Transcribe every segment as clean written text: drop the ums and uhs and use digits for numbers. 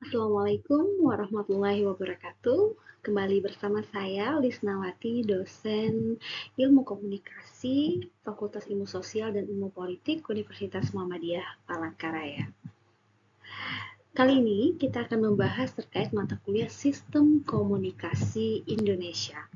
Assalamualaikum warahmatullahi wabarakatuh. Kembali bersama saya, Lisnawati, dosen Ilmu Komunikasi, Fakultas Ilmu Sosial dan Ilmu Politik, Universitas Muhammadiyah Palangkaraya. Kali ini kita akan membahas terkait mata kuliah Sistem Komunikasi Indonesia.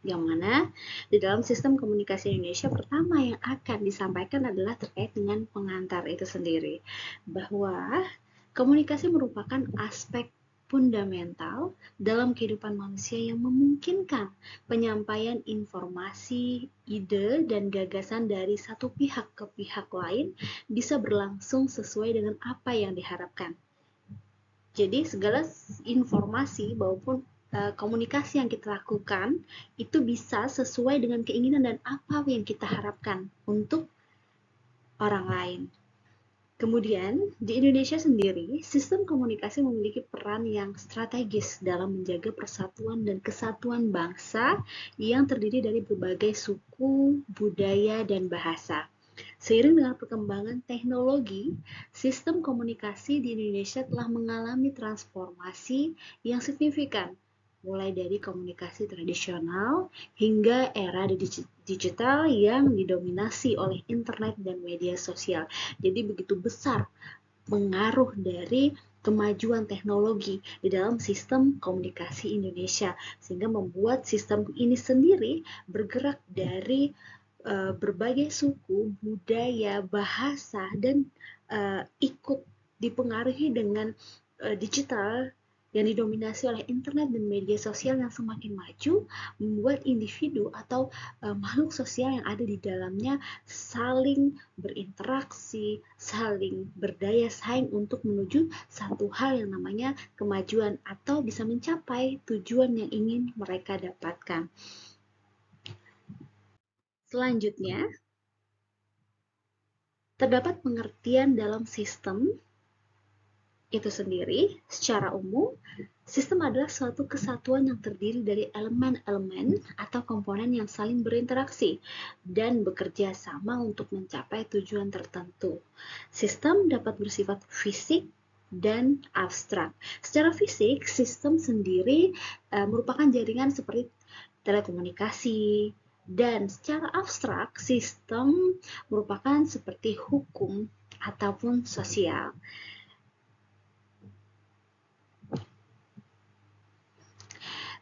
Yang mana di dalam sistem komunikasi Indonesia pertama yang akan disampaikan adalah terkait dengan pengantar itu sendiri. Bahwa komunikasi merupakan aspek fundamental dalam kehidupan manusia yang memungkinkan penyampaian informasi, ide, dan gagasan dari satu pihak ke pihak lain bisa berlangsung sesuai dengan apa yang diharapkan. Jadi segala informasi maupun komunikasi yang kita lakukan itu bisa sesuai dengan keinginan dan apa yang kita harapkan untuk orang lain. Kemudian, di Indonesia sendiri, sistem komunikasi memiliki peran yang strategis dalam menjaga persatuan dan kesatuan bangsa yang terdiri dari berbagai suku, budaya, dan bahasa. Seiring dengan perkembangan teknologi, sistem komunikasi di Indonesia telah mengalami transformasi yang signifikan, mulai dari komunikasi tradisional hingga era digital yang didominasi oleh internet dan media sosial. Jadi begitu besar pengaruh dari kemajuan teknologi di dalam sistem komunikasi Indonesia, sehingga membuat sistem ini sendiri bergerak dari berbagai suku, budaya, bahasa, dan ikut dipengaruhi dengan digital yang didominasi oleh internet dan media sosial yang semakin maju, membuat individu atau makhluk sosial yang ada di dalamnya saling berinteraksi, saling berdaya saing untuk menuju satu hal yang namanya kemajuan atau bisa mencapai tujuan yang ingin mereka dapatkan. Selanjutnya, terdapat pengertian dalam sistem itu sendiri. Secara umum, sistem adalah suatu kesatuan yang terdiri dari elemen-elemen atau komponen yang saling berinteraksi dan bekerja sama untuk mencapai tujuan tertentu. Sistem dapat bersifat fisik dan abstrak. Secara fisik, sistem sendiri merupakan jaringan seperti telekomunikasi, dan secara abstrak, sistem merupakan seperti hukum ataupun sosial.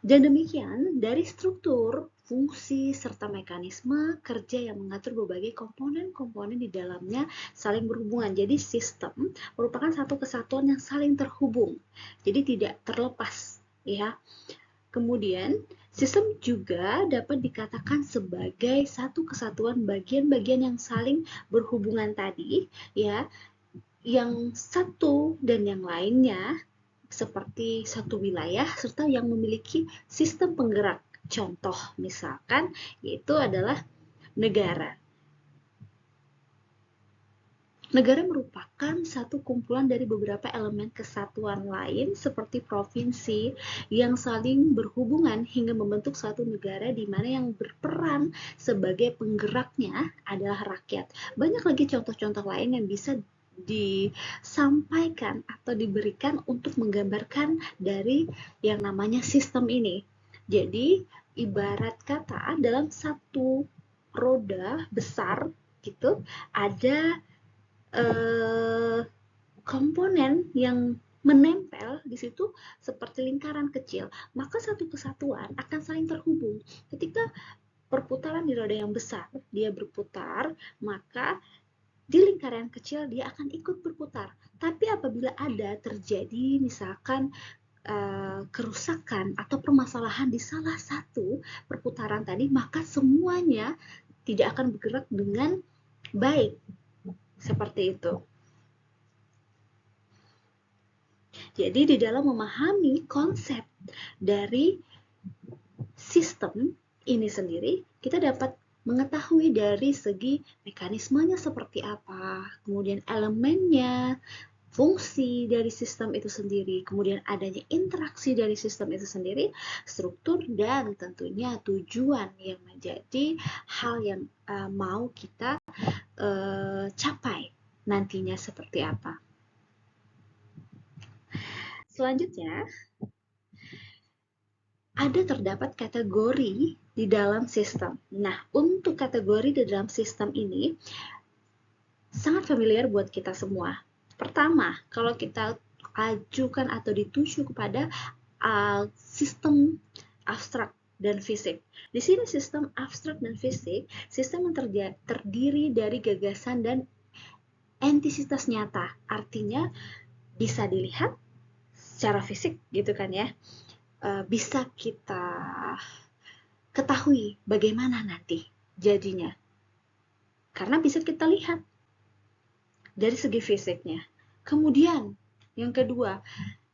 Dan demikian, dari struktur, fungsi, serta mekanisme kerja yang mengatur berbagai komponen-komponen di dalamnya saling berhubungan. Jadi sistem merupakan satu kesatuan yang saling terhubung. Jadi tidak terlepas, ya. Kemudian, sistem juga dapat dikatakan sebagai satu kesatuan bagian-bagian yang saling berhubungan tadi, ya, yang satu dan yang lainnya seperti satu wilayah serta yang memiliki sistem penggerak. Contoh misalkan yaitu adalah negara. Negara merupakan satu kumpulan dari beberapa elemen kesatuan lain seperti provinsi yang saling berhubungan hingga membentuk suatu negara di mana yang berperan sebagai penggeraknya adalah rakyat. Banyak lagi contoh-contoh lain yang bisa disampaikan atau diberikan untuk menggambarkan dari yang namanya sistem ini. Jadi, ibarat kata dalam satu roda besar gitu ada komponen yang menempel di situ seperti lingkaran kecil, maka satu kesatuan akan saling terhubung. Ketika perputaran di roda yang besar dia berputar, maka di lingkaran kecil dia akan ikut berputar. Tapi apabila ada terjadi misalkan kerusakan atau permasalahan di salah satu perputaran tadi, maka semuanya tidak akan bergerak dengan baik. Seperti itu. Jadi di dalam memahami konsep dari sistem ini sendiri, kita dapat mengetahui dari segi mekanismenya seperti apa, kemudian elemennya, fungsi dari sistem itu sendiri, kemudian adanya interaksi dari sistem itu sendiri, struktur, dan tentunya tujuan yang menjadi hal yang mau kita capai nantinya seperti apa. Selanjutnya, ada terdapat kategori di dalam sistem. Nah, untuk kategori di dalam sistem ini sangat familiar buat kita semua. Pertama, kalau kita ajukan atau dituju kepada sistem abstrak dan fisik. Di sini sistem abstrak dan fisik, sistem yang terdiri dari gagasan dan entisitas nyata. Artinya bisa dilihat secara fisik gitu kan ya. Bisa kita ketahui bagaimana nanti jadinya. Karena bisa kita lihat dari segi fisiknya. Kemudian, yang kedua,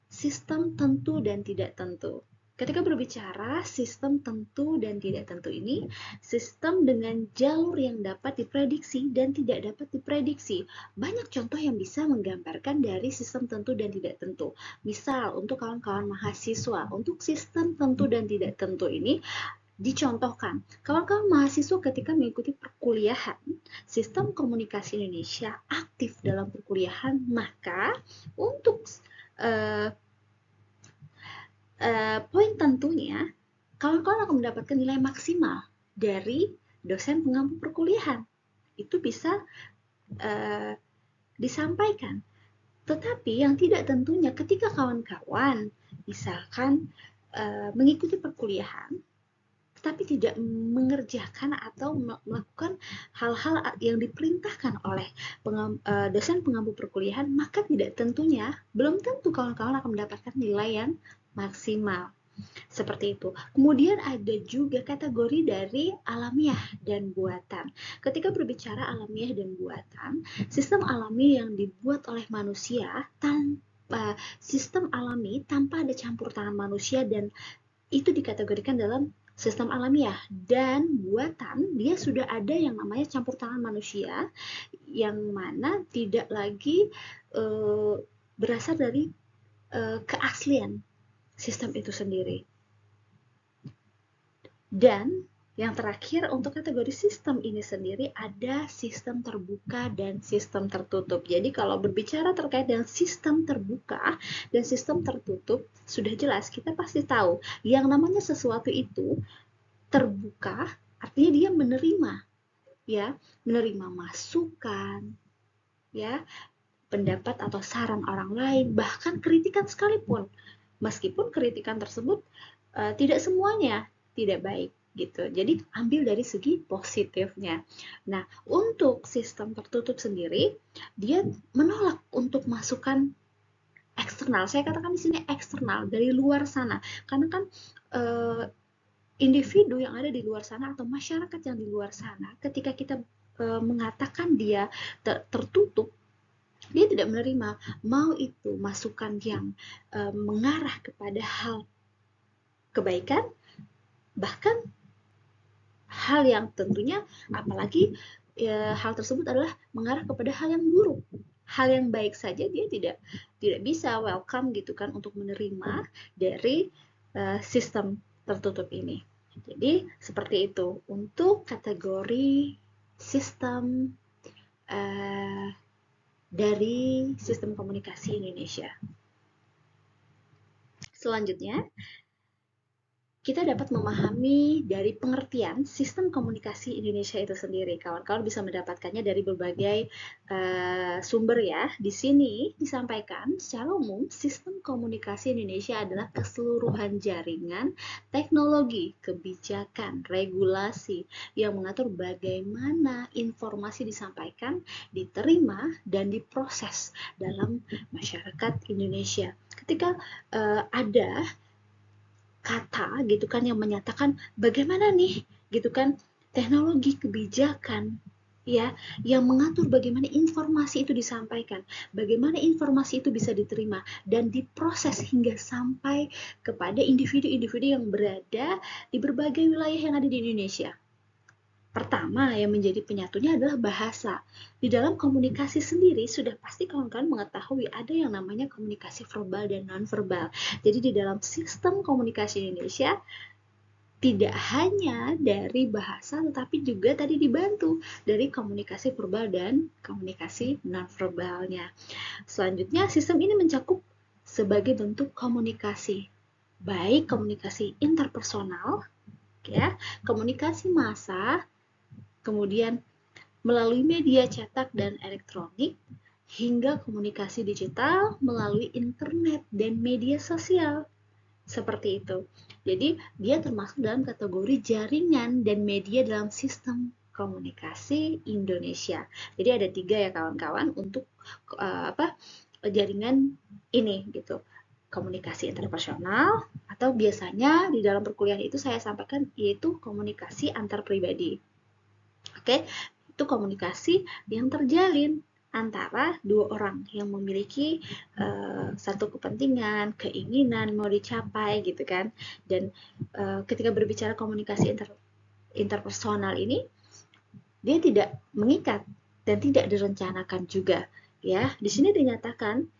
sistem tentu dan tidak tentu. Ketika berbicara sistem tentu dan tidak tentu ini, sistem dengan jalur yang dapat diprediksi dan tidak dapat diprediksi. Banyak contoh yang bisa menggambarkan dari sistem tentu dan tidak tentu. Misal, untuk kawan-kawan mahasiswa, untuk sistem tentu dan tidak tentu ini, dicontohkan, kawan-kawan mahasiswa ketika mengikuti perkuliahan, sistem komunikasi Indonesia aktif dalam perkuliahan, maka untuk poin tentunya, kawan-kawan akan mendapatkan nilai maksimal dari dosen pengampu perkuliahan. Itu bisa disampaikan. Tetapi yang tidak tentunya ketika kawan-kawan misalkan mengikuti perkuliahan, tetapi tidak mengerjakan atau melakukan hal-hal yang diperintahkan oleh dosen pengampu perkuliahan, maka tidak tentunya belum tentu kawan-kawan akan mendapatkan nilai yang maksimal. Seperti itu. Kemudian ada juga kategori dari alamiah dan buatan. Ketika berbicara alamiah dan buatan, sistem alami yang dibuat oleh manusia tanpa sistem alami tanpa ada campur tangan manusia, dan itu dikategorikan dalam sistem alamiah. Dan buatan, dia sudah ada yang namanya campur tangan manusia, yang mana tidak lagi berasal dari keaslian sistem itu sendiri. Dan yang terakhir, untuk kategori sistem ini sendiri ada sistem terbuka dan sistem tertutup. Jadi kalau berbicara terkait dengan sistem terbuka dan sistem tertutup, sudah jelas kita pasti tahu yang namanya sesuatu itu terbuka artinya dia menerima, ya, menerima masukan, ya, pendapat atau saran orang lain, bahkan kritikan sekalipun. Meskipun kritikan tersebut tidak semuanya tidak baik gitu. Jadi ambil dari segi positifnya. Nah, untuk sistem tertutup sendiri, dia menolak untuk masukan eksternal. Saya katakan di sini eksternal, dari luar sana. Karena kan individu yang ada di luar sana atau masyarakat yang di luar sana, ketika kita mengatakan dia tertutup, dia tidak menerima, mau itu masukan yang mengarah kepada hal kebaikan, bahkan hal yang tentunya, apalagi hal tersebut adalah mengarah kepada hal yang buruk, hal yang baik saja dia tidak bisa welcome gitu kan untuk menerima dari sistem tertutup ini. Jadi seperti itu untuk kategori sistem dari sistem komunikasi Indonesia. Selanjutnya, kita dapat memahami dari pengertian sistem komunikasi Indonesia itu sendiri. Kawan-kawan bisa mendapatkannya dari berbagai sumber ya. Di sini disampaikan secara umum sistem komunikasi Indonesia adalah keseluruhan jaringan, teknologi, kebijakan, regulasi yang mengatur bagaimana informasi disampaikan, diterima, dan diproses dalam masyarakat Indonesia. Ketika ada kata gitu kan yang menyatakan bagaimana nih gitu kan teknologi, kebijakan, ya, yang mengatur bagaimana informasi itu disampaikan, bagaimana informasi itu bisa diterima dan diproses hingga sampai kepada individu-individu yang berada di berbagai wilayah yang ada di Indonesia. Pertama, yang menjadi penyatunya adalah bahasa. Di dalam komunikasi sendiri, sudah pasti kawan-kawan mengetahui ada yang namanya komunikasi verbal dan non-verbal. Jadi di dalam sistem komunikasi Indonesia, tidak hanya dari bahasa, tetapi juga tadi dibantu dari komunikasi verbal dan komunikasi non-verbalnya. Selanjutnya, sistem ini mencakup sebagai bentuk komunikasi, baik komunikasi interpersonal, ya, komunikasi massa, kemudian melalui media cetak dan elektronik, hingga komunikasi digital melalui internet dan media sosial. Seperti itu. Jadi, dia termasuk dalam kategori jaringan dan media dalam sistem komunikasi Indonesia. Jadi ada 3 ya kawan-kawan untuk jaringan ini gitu. Komunikasi interpersonal atau biasanya di dalam perkuliahan itu saya sampaikan yaitu komunikasi antar pribadi. Oke, itu komunikasi yang terjalin antara dua orang yang memiliki satu kepentingan, keinginan mau dicapai gitu kan. Dan ketika berbicara komunikasi interpersonal ini, dia tidak mengikat dan tidak direncanakan juga. Ya, di sini dinyatakan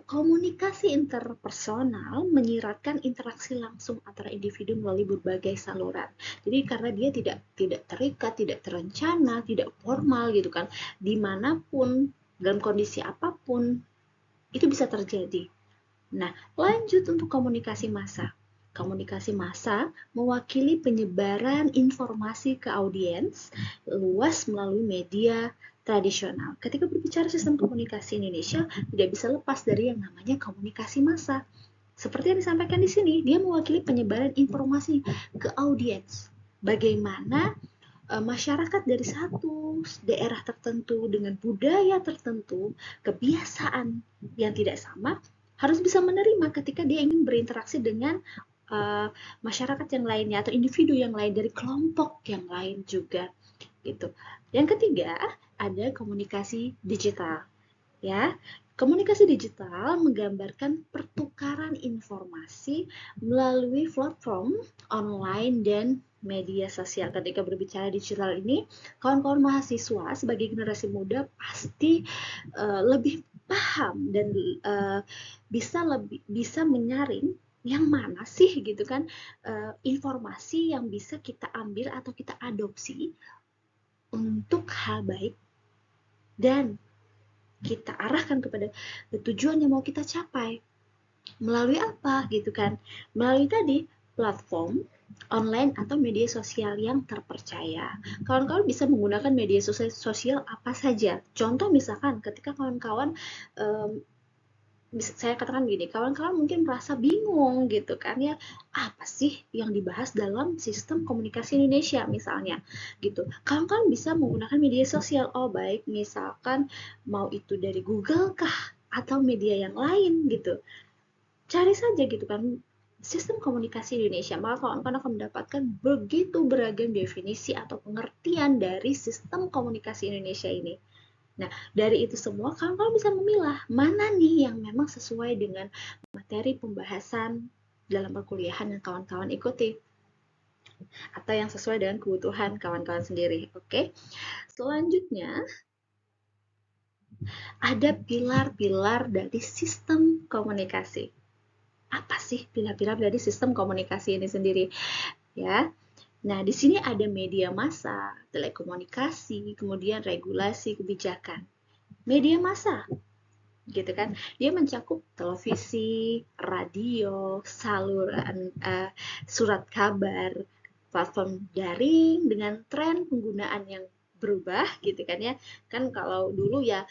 komunikasi interpersonal menyiratkan interaksi langsung antara individu melalui berbagai saluran. Jadi karena dia tidak terikat, tidak terencana, tidak formal gitu kan, dimanapun, dalam kondisi apapun, itu bisa terjadi. Nah, lanjut untuk komunikasi massa. Komunikasi massa mewakili penyebaran informasi ke audiens luas melalui media tradisional. Ketika berbicara sistem komunikasi Indonesia, tidak bisa lepas dari yang namanya komunikasi massa. Seperti yang disampaikan di sini, dia mewakili penyebaran informasi ke audiens. Bagaimana masyarakat dari satu daerah tertentu dengan budaya tertentu, kebiasaan yang tidak sama, harus bisa menerima ketika dia ingin berinteraksi dengan masyarakat yang lainnya atau individu yang lain dari kelompok yang lain juga gitu. Yang ketiga, ada komunikasi digital. Ya, komunikasi digital menggambarkan pertukaran informasi melalui platform online dan media sosial. Ketika berbicara digital ini, kawan-kawan mahasiswa sebagai generasi muda pasti lebih paham dan bisa menyaring yang mana sih gitu kan informasi yang bisa kita ambil atau kita adopsi untuk hal baik dan kita arahkan kepada tujuan yang mau kita capai. Melalui apa gitu kan? Melalui tadi platform online atau media sosial yang terpercaya. Kawan-kawan bisa menggunakan media sosial apa saja. Contoh misalkan ketika kawan-kawan saya katakan gini, kawan-kawan mungkin merasa bingung gitu kan ya, apa sih yang dibahas dalam sistem komunikasi Indonesia misalnya gitu. Kawan-kawan bisa menggunakan media sosial, oh baik misalkan mau itu dari Google kah atau media yang lain gitu. Cari saja gitu kan sistem komunikasi Indonesia, maka kawan-kawan akan mendapatkan begitu beragam definisi atau pengertian dari sistem komunikasi Indonesia ini. Nah, dari itu semua kawan-kawan bisa memilah mana nih yang memang sesuai dengan materi pembahasan dalam perkuliahan yang kawan-kawan ikuti atau yang sesuai dengan kebutuhan kawan-kawan sendiri. Oke. Selanjutnya ada pilar-pilar dari sistem komunikasi. Apa sih pilar-pilar dari sistem komunikasi ini sendiri? Ya. Nah, di sini ada media massa, telekomunikasi, kemudian regulasi kebijakan. Media massa gitu kan, dia mencakup televisi, radio, saluran surat kabar, platform daring dengan tren penggunaan yang berubah gitu kan ya. Kan kalau dulu ya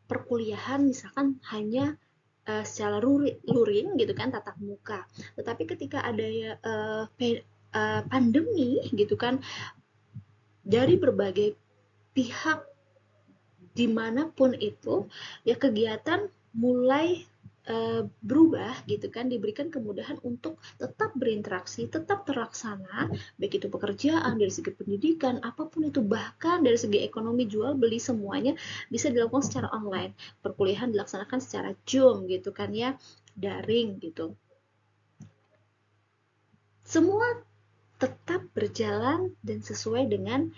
perkuliahan misalkan hanya secara luring gitu kan, tatap muka, tetapi ketika ada pandemi gitu kan, dari berbagai pihak dimanapun itu ya kegiatan mulai berubah gitu kan, diberikan kemudahan untuk tetap berinteraksi, tetap terlaksana, baik itu pekerjaan, dari segi pendidikan, apapun itu, bahkan dari segi ekonomi jual beli semuanya bisa dilakukan secara online. Perkuliahan dilaksanakan secara Zoom gitu kan ya, daring gitu. Semua tetap berjalan dan sesuai dengan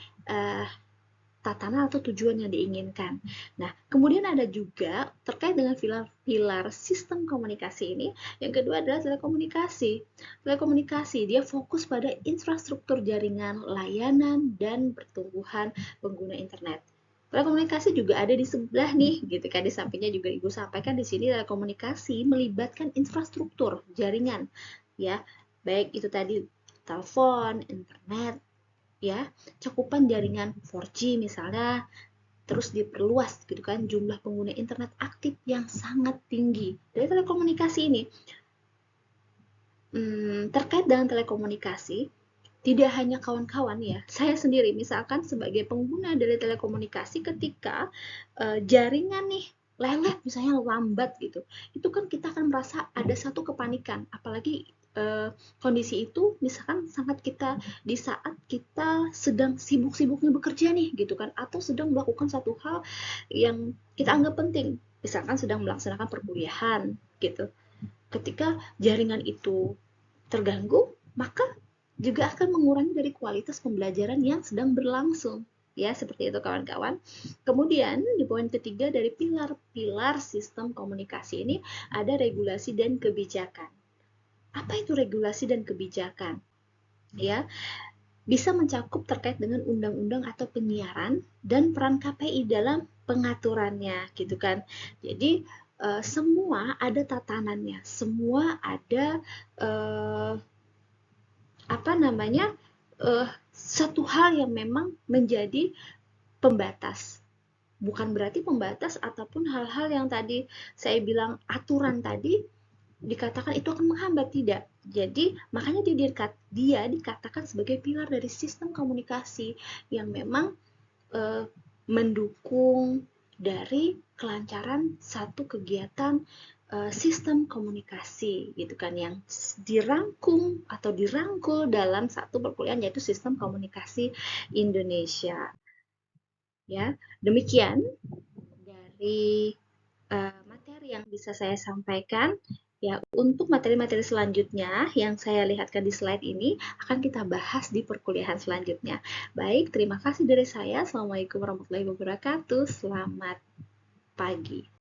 tatanan atau tujuan yang diinginkan. Nah, kemudian ada juga terkait dengan pilar-pilar sistem komunikasi ini, yang kedua adalah telekomunikasi. Telekomunikasi, dia fokus pada infrastruktur jaringan, layanan, dan pertumbuhan pengguna internet. Telekomunikasi juga ada di sebelah nih, gitu kan. Di sampingnya juga Ibu sampaikan di sini telekomunikasi melibatkan infrastruktur jaringan, ya. Baik itu tadi telepon, internet, ya, cakupan jaringan 4G misalnya, terus diperluas gitu kan jumlah pengguna internet aktif yang sangat tinggi. Dari telekomunikasi ini, terkait dengan telekomunikasi, tidak hanya kawan-kawan ya, saya sendiri misalkan sebagai pengguna dari telekomunikasi ketika jaringan nih lelet misalnya lambat gitu, itu kan kita akan merasa ada satu kepanikan, apalagi kondisi itu misalkan sangat kita di saat kita sedang sibuk-sibuknya bekerja nih gitu kan, atau sedang melakukan satu hal yang kita anggap penting, misalkan sedang melaksanakan perkuliahan gitu. Ketika jaringan itu terganggu, maka juga akan mengurangi dari kualitas pembelajaran yang sedang berlangsung. Ya, seperti itu kawan-kawan. Kemudian di poin ketiga dari pilar-pilar sistem komunikasi ini ada regulasi dan kebijakan. Apa itu regulasi dan kebijakan? Ya, bisa mencakup terkait dengan undang-undang atau penyiaran dan peran KPI dalam pengaturannya, gitu kan. Jadi semua ada tatanannya, semua ada eh, apa namanya satu hal yang memang menjadi pembatas. Bukan berarti pembatas ataupun hal-hal yang tadi saya bilang aturan tadi dikatakan itu akan menghambat, tidak. Jadi makanya dia dikatakan sebagai pilar dari sistem komunikasi yang memang eh, mendukung dari kelancaran satu kegiatan sistem komunikasi gitu kan, yang dirangkum atau dirangkul dalam satu perkuliahan yaitu sistem komunikasi Indonesia. Ya, demikian dari materi yang bisa saya sampaikan. Ya, untuk materi-materi selanjutnya yang saya lihatkan di slide ini akan kita bahas di perkuliahan selanjutnya. Baik, terima kasih dari saya. Assalamualaikum warahmatullahi wabarakatuh. Selamat pagi.